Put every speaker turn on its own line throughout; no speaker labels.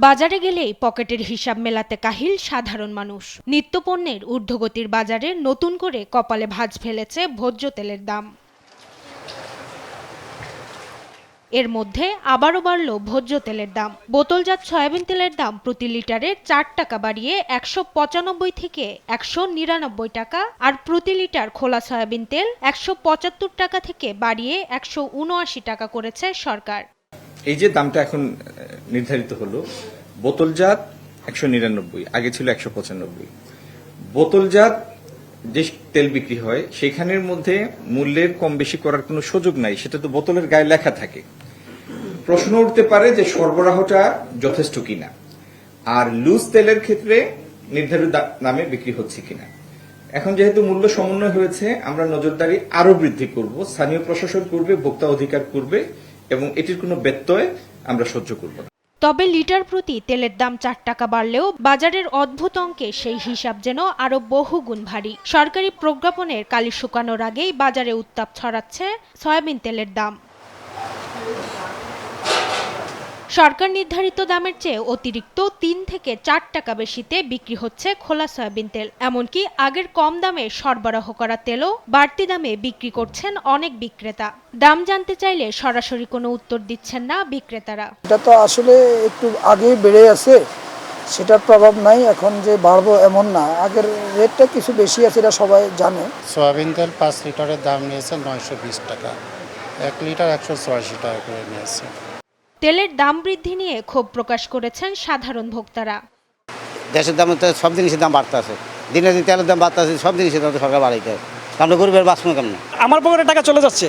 বাজারে গেলেই পকেটের হিসাব মেলাতে কাহিল সাধারণ মানুষ। নিত্যপণ্যের ঊর্ধ্বগতির বাজারে নতুন করে কপালে ভাঁজ ফেলেছে ভোজ্য তেলের দাম। এর মধ্যে আবারও বাড়ল ভোজ্য তেলের দাম। বোতলজাত সয়াবিন তেলের দাম প্রতি লিটারে 4 টাকা বাড়িয়ে 195 থেকে 199 টাকা, আর প্রতি লিটার খোলা সয়াবিন তেল 175 টাকা থেকে বাড়িয়ে 179 টাকা করেছে সরকার।
এই যে দামটা এখন নির্ধারিত হলো, বোতলজাত 199, আগে ছিল 195। বোতলজাত যে তেল বিক্রি হয় সেখানের মধ্যে মূল্যের কম বেশি করার কোনো সুযোগ নাই, সেটা তো বোতলের গায়ে লেখা থাকে। প্রশ্ন উঠতে পারে যে সরবরাহটা যথেষ্ট কিনা, আর লুজ তেলের ক্ষেত্রে নির্ধারিত দামে বিক্রি হচ্ছে কিনা। এখন যেহেতু মূল্য সমন্বয় হয়েছে, আমরা নজরদারি আরো বৃদ্ধি করব, স্থানীয় প্রশাসন করবে, ভোক্তা অধিকার করবে, এবং এটির কোনো ব্যত্যয় আমরা সহ্য করব না।
তবে লিটার প্রতি তেলের দাম 4 টাকা বাড়লেও বাজারের অদ্ভুত অঙ্কে সেই হিসাব যেন আরো বহুগুণ ভারী। সরকারি প্রজ্ঞাপনের কালি শুকানোর আগেই বাজারে উত্তাপ ছড়াচ্ছে সয়াবিন তেলের দাম। সরকার নির্ধারিত দামের চেয়ে অতিরিক্ত 3 থেকে 4 টাকা বেশিতে বিক্রি হচ্ছে খোলা সয়াবিন তেল। এমনকি আগের কম দামে সরবরাহ করা তেলও বাড়তি দামে বিক্রি করছেন অনেক বিক্রেতা। দাম জানতে চাইলে সরাসরি কোনো উত্তর দিচ্ছেন না বিক্রেতারা।
এটা তো আসলে একটু আগেই বেড়ে আছে, সেটার প্রভাব নাই। এখন যে বাড়বো এমন না, আগের রেটটা কিছু বেশি আছে, এটা সবাই জানে।
সয়াবিন তেল 5 লিটারের দাম নিয়েছে 920 টাকা, 1 লিটার 184 টাকা করে নিয়েছে।
তেলের দাম বৃদ্ধি নিয়ে ক্ষোভ প্রকাশ করেছেন সাধারণ ভোক্তারা।
দেশের দাম তো সব জিনিসের দাম বাড়তে আছে, দিনে দিন তেলের দাম বাড়তে আছে, সব জিনিসের দাম তো সরকার বাড়াইতে হবে। আমরা গরিবের বাঁচবো কেমন?
আমার পকেটে টাকা চলে যাচ্ছে,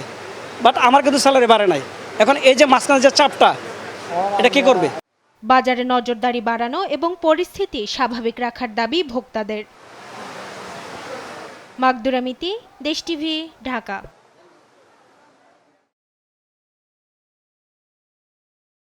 বাট আমার কিন্তু স্যালারি বাড়ে নাই। এখন এই যে মাঝখানে যে চাপটা, এটা কি করবে?
বাজারে নজরদারি বাড়ানো এবং পরিস্থিতি স্বাভাবিক রাখার দাবি ভোক্তাদের। মাকদুরা মিতি, দেশ টিভি, ঢাকা।